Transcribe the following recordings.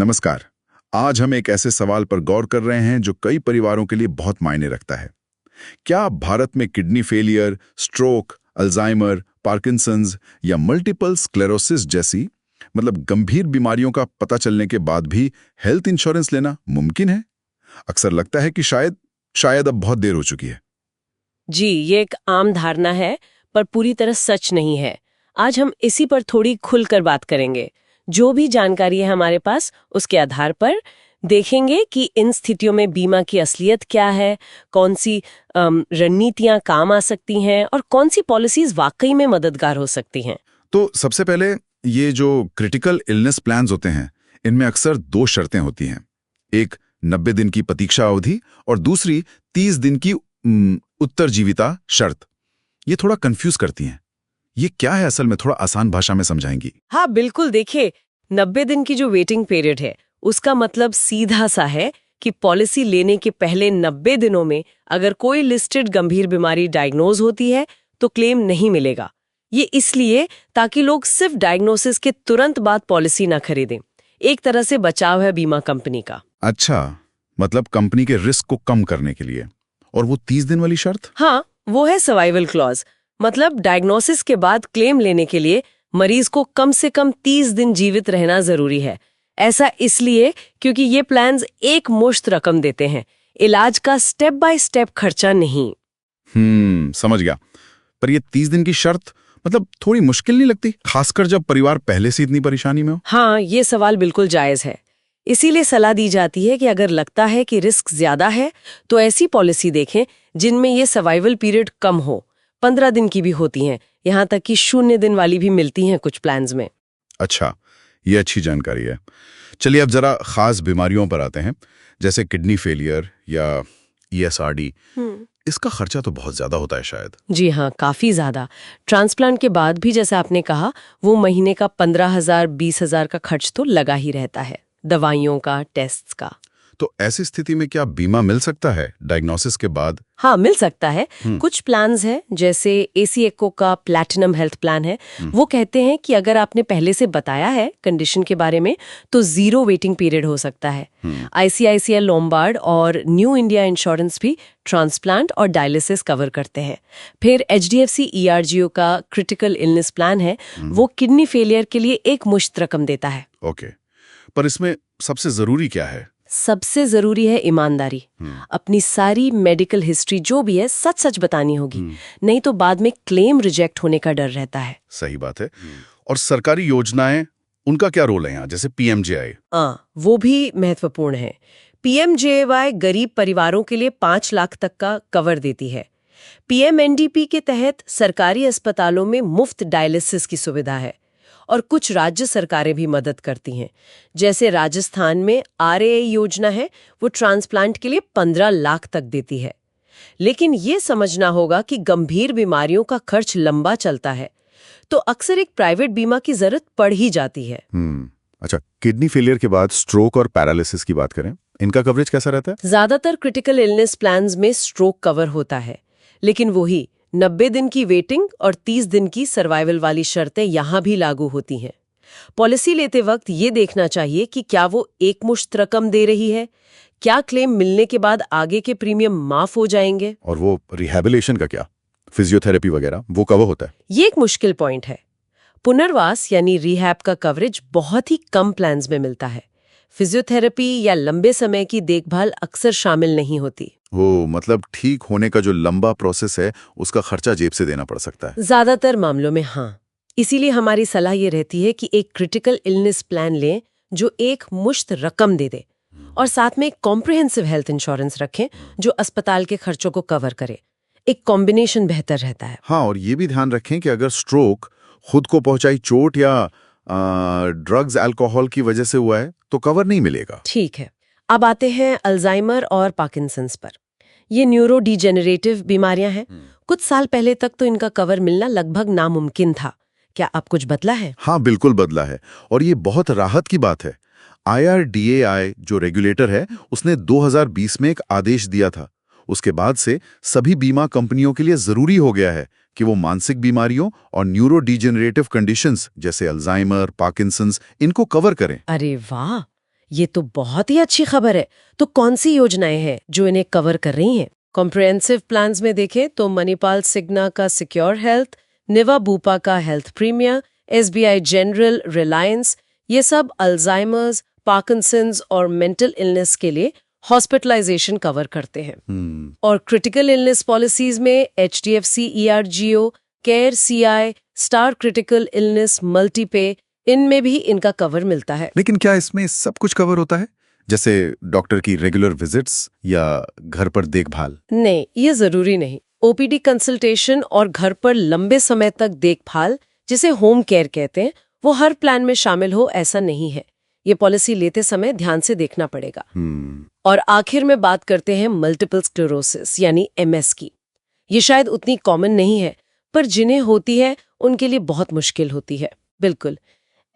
नमस्कार। आज हम एक ऐसे सवाल पर गौर कर रहे हैं जो कई परिवारों के लिए बहुत मायने रखता है। क्या भारत में kidney failure, stroke, Alzheimer, Parkinson's या मल्टीपल स्क्लेरोसिस जैसी गंभीर बीमारियों का पता चलने के बाद भी हेल्थ इंश्योरेंस लेना मुमकिन है? अक्सर लगता है कि शायद अब बहुत देर हो चुकी है। जी, ये एक आम धारणा है, पर पूरी तरह सच नहीं है। आज हम इसी पर थोड़ी खुलकर बात करेंगे। जो भी जानकारी है हमारे पास, उसके आधार पर देखेंगे कि इन स्थितियों में बीमा की असलियत क्या है, कौन सी रणनीतियां काम आ सकती हैं और कौन सी पॉलिसीज वाकई में मददगार हो सकती हैं। तो सबसे पहले ये जो क्रिटिकल इलनेस प्लान्स होते हैं, इनमें अक्सर दो शर्तें होती हैं। एक 90 दिन की प्रतीक्षा अवधि और दूसरी 30 दिन की उत्तरजीविता शर्त। ये थोड़ा कंफ्यूज करती हैं। ये क्या है असल में, थोड़ा आसान भाषा में समझाएंगी? हाँ बिल्कुल, देखिए 90 दिन की जो वेटिंग पीरियड है उसका मतलब सीधा सा है कि पॉलिसी लेने के पहले 90 दिनों में अगर कोई लिस्टेड गंभीर बीमारी डायग्नोज होती है तो क्लेम नहीं मिलेगा। ये इसलिए ताकि लोग सिर्फ डायग्नोसिस के तुरंत बाद पॉलिसी ना खरीदें। एक तरह से बचाव है बीमा कंपनी का। अच्छा, मतलब कंपनी के रिस्क को कम करने के लिए। और वो 30 दिन वाली शर्त? हाँ, वो है सर्वाइवल क्लॉज। मतलब डायग्नोसिस के बाद क्लेम लेने के लिए मरीज को कम से कम 30 दिन जीवित रहना जरूरी है। ऐसा इसलिए क्योंकि ये प्लान्स एक मुश्त रकम देते हैं, इलाज का स्टेप बाय स्टेप खर्चा नहीं। समझ गया। पर ये 30 दिन की शर्त थोड़ी मुश्किल नहीं लगती, खासकर जब परिवार पहले से इतनी परेशानी में हो? हाँ, ये सवाल बिल्कुल जायज है। इसीलिए सलाह दी जाती है कि अगर लगता है कि रिस्क ज्यादा है तो ऐसी पॉलिसी देखें जिनमें ये सर्वाइवल पीरियड कम हो। 15 दिन की भी होती हैं, यहाँ तक कि 0 दिन वाली भी मिलती हैं कुछ प्लान्स में। अच्छा, ये अच्छी जानकारी है। चलिए अब जरा खास बीमारियों पर आते हैं, जैसे किडनी फेलियर या ESRD। इसका खर्चा तो बहुत ज्यादा होता है शायद। जी हाँ, काफी ज्यादा। ट्रांसप्लांट के बाद भी जैसे आपने कहा, वो महीने का 15,000 20,000 का खर्च तो लगा ही रहता है, दवाइयों का, टेस्ट्स का। तो ऐसी स्थिति में क्या बीमा मिल सकता है डायग्नोसिस के बाद? हाँ, मिल सकता है। कुछ प्लान्स हैं, जैसे AC ECHO का प्लैटिनम हेल्थ प्लान है। वो कहते हैं कि अगर आपने पहले से बताया है कंडीशन के बारे में तो 0 वेटिंग पीरियड हो सकता है। ICICI लोम्बार्ड और न्यू इंडिया इंश्योरेंस भी ट्रांसप्लांट और डायलिसिस कवर करते हैं। फिर HDFC ERGO का क्रिटिकल इलनेस प्लान है, वो किडनी फेलियर के लिए एक मुश्त रकम देता है। ओके, पर इसमें सबसे जरूरी क्या है? सबसे जरूरी है ईमानदारी। अपनी सारी मेडिकल हिस्ट्री जो भी है सच सच बतानी होगी, नहीं तो बाद में क्लेम रिजेक्ट होने का डर रहता है। सही बात है। और सरकारी योजनाएं, उनका क्या रोल है यहाँ, जैसे PMJY? वो भी महत्वपूर्ण है। PMJY गरीब परिवारों के लिए 5 लाख तक का कवर देती है। PMNDP के तहत सरकारी अस्पतालों में मुफ्त डायलिसिस की सुविधा है और कुछ राज्य सरकारें भी मदद करती हैं। जैसे राजस्थान में RAI योजना है, वो ट्रांसप्लांट के लिए 15 लाख तक देती है। लेकिन ये समझना होगा कि गंभीर बीमारियों का खर्च लंबा चलता है, तो अक्सर एक प्राइवेट बीमा की जरूरत पड़ ही जाती है। अच्छा, किडनी फेलियर के बाद स्ट्रोक और पैरालिसिस की बात करें, इनका कवरेज कैसा रहता है? ज्यादातर क्रिटिकल इलनेस प्लान्स में स्ट्रोक कवर होता है, लेकिन वही 90 दिन की वेटिंग और 30 दिन की सर्वाइवल वाली शर्तें यहाँ भी लागू होती हैं। पॉलिसी लेते वक्त ये देखना चाहिए कि क्या वो एकमुश्त रकम दे रही है, क्या क्लेम मिलने के बाद आगे के प्रीमियम माफ हो जाएंगे। और वो रिहैबिलिटेशन का क्या, फिजियोथेरेपी वगैरह, वो कवर होता है? ये एक मुश्किल पॉइंट है। पुनर्वास यानी रिहैब का कवरेज बहुत ही कम प्लान्स में मिलता है। फिजियोथेरेपी या लंबे समय की देखभाल अक्सर शामिल नहीं होती। मतलब ठीक होने का जो लंबा प्रोसेस है, उसका खर्चा जेब से देना पड़ सकता है ज्यादातर मामलों में। हाँ, इसीलिए हमारी सलाह ये रहती है कि एक क्रिटिकल इलनेस प्लान लें जो एक मुश्त रकम दे दे और साथ में एक कॉम्प्रिहेंसिव हेल्थ इंश्योरेंस रखें जो अस्पताल के खर्चों को कवर करे। एक कॉम्बिनेशन बेहतर रहता है। हाँ, और ये भी ध्यान रखें कि अगर स्ट्रोक खुद को पहुंचाई चोट या ड्रग्स अल्कोहल की वजह से हुआ है तो कवर नहीं मिलेगा। ठीक है, अब आते हैं अल्जाइमर और पार्किंसंस पर। ये न्यूरो डिजेनरेटिव बीमारियां हैं। कुछ साल पहले तक तो इनका कवर मिलना लगभग नामुमकिन था। क्या अब कुछ बदला है? हाँ, बिल्कुल बदला है, और ये बहुत राहत की बात है। IRDAI जो रेगुलेटर है, उसने 2020 में एक आदेश दिया था। उसके बाद से सभी बीमा कंपनियों के लिए जरूरी हो गया है कि वो मानसिक बीमारियों और न्यूरो डिजेनरेटिव कंडीशंस जैसे अल्जाइमर, पार्किंसंस, इनको कवर करें। अरे वाह, ये तो बहुत ही अच्छी खबर है। तो कौन सी योजनाएं हैं जो इन्हें कवर कर रही हैं? कॉम्प्रिहेंसिव प्लान्स में देखें तो मणिपाल सिग्ना का सिक्योर हेल्थ, निवा बूपा का health premier, SBI general, Reliance, ये सब अल्जाइमर्स, पार्किंसंस और मेंटल इलनेस के लिए हॉस्पिटलाइजेशन कवर करते हैं। और क्रिटिकल इलनेस पॉलिसीज में HDFC ERGO, care CI, star critical illness, multipay, इनमें भी इनका कवर मिलता है। लेकिन क्या इसमें सब कुछ कवर होता है, जैसे डॉक्टर की रेगुलर विजिट्स या घर पर देखभाल? नहीं, ये जरूरी नहीं। ओपीडी कंसल्टेशन और घर पर लंबे समय तक देखभाल, जिसे होम केयर कहते हैं, वो हर प्लान में शामिल हो ऐसा नहीं है। ये पॉलिसी लेते समय ध्यान से देखना पड़ेगा। और आखिर में बात करते हैं मल्टीपल स्क्लेरोसिस यानी एमएस की। ये शायद उतनी कॉमन नहीं है, पर जिन्हें होती है उनके लिए बहुत मुश्किल होती है। बिल्कुल,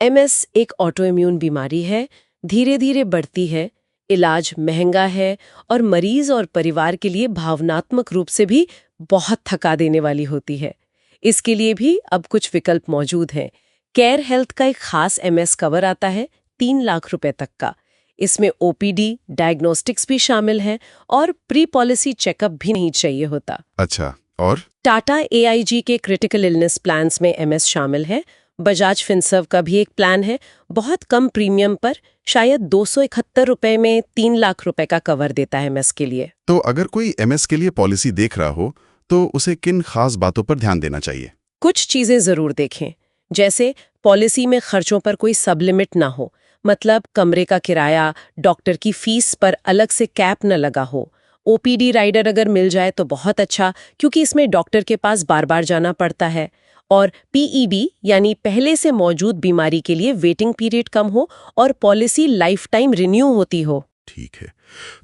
एमएस एक ऑटोइम्यून बीमारी है, धीरे धीरे बढ़ती है, इलाज महंगा है और मरीज और परिवार के लिए भावनात्मक रूप से भी बहुत थका देने वाली होती है। इसके लिए भी अब कुछ विकल्प मौजूद हैं। केयर हेल्थ का एक खास एमएस कवर आता है 3 लाख रुपए तक का। इसमें ओपीडी, डायग्नोस्टिक्स भी शामिल हैं और प्री पॉलिसी चेकअप भी नहीं चाहिए होता। अच्छा, और टाटा एआईजी के क्रिटिकल इलनेस प्लान्स में एमएस शामिल है। बजाज फिनसर्व का भी एक प्लान है, बहुत कम प्रीमियम पर, शायद 271 रुपए में 3 लाख रुपए का कवर देता है एमएस के लिए। तो अगर कोई एमएस के लिए पॉलिसी देख रहा हो तो उसे किन खास बातों पर ध्यान देना चाहिए? कुछ चीजें जरूर देखें, जैसे पॉलिसी में खर्चों पर कोई सब लिमिट ना हो, मतलब कमरे का किराया, डॉक्टर की फीस पर अलग से कैप न लगा हो। ओपीडी राइडर अगर मिल जाए तो बहुत अच्छा, क्योंकि इसमें डॉक्टर के पास बार बार जाना पड़ता है। और पीईडी यानी पहले से मौजूद बीमारी के लिए वेटिंग पीरियड कम हो और पॉलिसी लाइफ टाइम रिन्यू होती हो। ठीक है,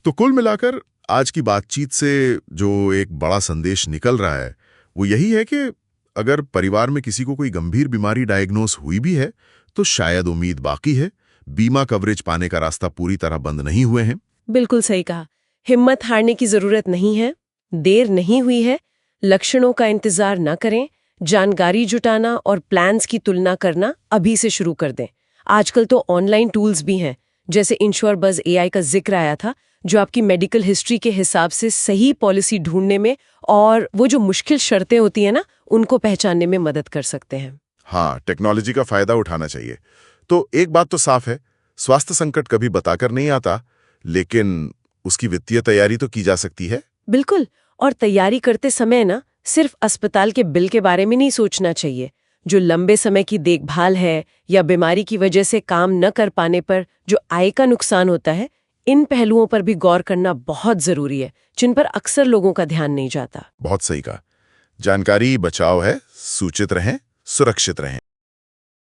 तो कुल मिलाकर आज की बातचीत से जो एक बड़ा संदेश निकल रहा है वो यही है कि अगर परिवार में किसी को कोई गंभीर बीमारी डायग्नोस हुई भी है तो शायद उम्मीद बाकी है। बीमा कवरेज पाने का रास्ता पूरी तरह बंद नहीं हुए हैं। बिल्कुल सही कहा। हिम्मत हारने की जरूरत नहीं है, देर नहीं हुई है। लक्षणों का इंतजार न करें, जानकारी जुटाना और प्लान्स की तुलना करना अभी से शुरू कर दें। आजकल तो ऑनलाइन टूल्स भी हैं, जैसे इंश्योरबज़ एआई का जिक्र आया था, जो आपकी मेडिकल हिस्ट्री के हिसाब से सही पॉलिसी ढूंढने में और वो जो मुश्किल शर्तें होती हैं ना, उनको पहचानने में मदद कर सकते हैं। हाँ, टेक्नोलॉजी का फायदा उठाना चाहिए। तो एक बात तो साफ है, स्वास्थ्य संकट कभी बताकर नहीं आता, लेकिन उसकी वित्तीय तैयारी तो की जा सकती है। बिल्कुल, और तैयारी करते समय ना सिर्फ अस्पताल के बिल के बारे में नहीं सोचना चाहिए। जो लंबे समय की देखभाल है या बीमारी की वजह से काम न कर पाने पर जो आय का नुकसान होता है, इन पहलुओं पर भी गौर करना बहुत जरूरी है, जिन पर अक्सर लोगों का ध्यान नहीं जाता। बहुत सही कहा। जानकारी बचाव है, सूचित रहें, सुरक्षित रहें।